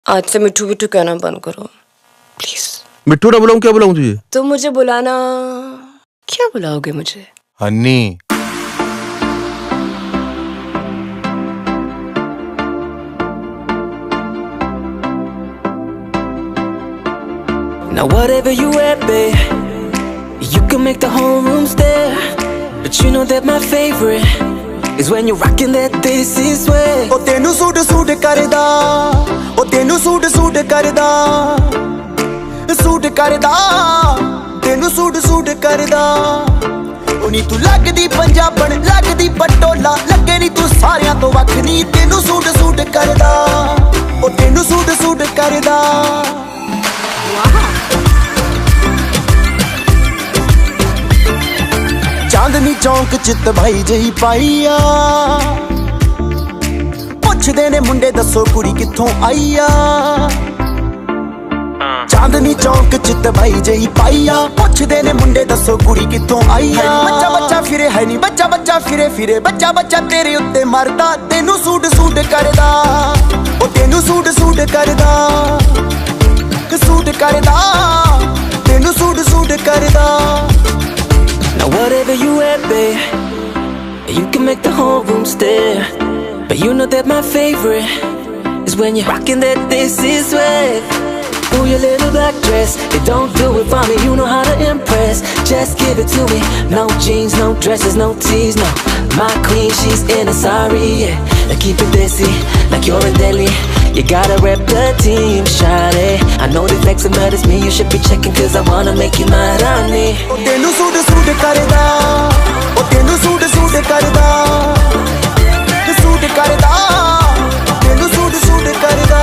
आज से मिठू मिठू कहना बंद करो प्लीज। मिट्टू ना बुलाऊं, क्या बुलाऊं तुझे? तो मुझे बुलाना, क्या बुलाओगे मुझे? Honey. Now whatever you at, babe, you can make the whole room stare. But you know that my favorite is when you're rocking that this is way. ओ तेनू सूट सूट करदा, ओ तेनू सूट सूट करदा, सूट करदा, तेनू suit suit करदा। ओ नी तू लगदी पंजाबण, लगदी पटोला, लगे नी तू सारियां तो वख नी। तेनू सूट सूट करदा, ओ तेनू सूट सूट करदा। चांदनी चौंक च तबाही जही पाई आ, पुछदे ने मुंडे दसो कुड़ी कित्थों आई आ। चांदनी चौंक च तबाही जही पाई आ, पुछदे ने मुंडे दसो कुड़ी कित्थों आई आ। बच्चा बच्चा फिरे है नी, बच्चा बच्चा फिरे फिरे, बच्चा बच्चा तेरे उत्ते मरदा। तेनू सूट सूट करदा, ओ तेनू सूट सूट करदा, सूट करदा, तेनू सूट सूट करदा। Now whatever you at, babe, you can make the whole room stare. But you know that my favorite is when you're rocking that this is way. Ooh, your little black dress, it don't do it for me, you know how to impress. Just give it to me, no jeans, no dresses, no tees, no. My queen, she's in a sari, yeah. Now keep it desi, like you're in Delhi. You gotta rep the team, shawty. I know they flexing, but it's me you should be checking, cause I wanna make you my Rani. ओ तेनू suit suit करदा, ओ तेनू suit suit करदा, suit करदा, तेनू suit suit करदा।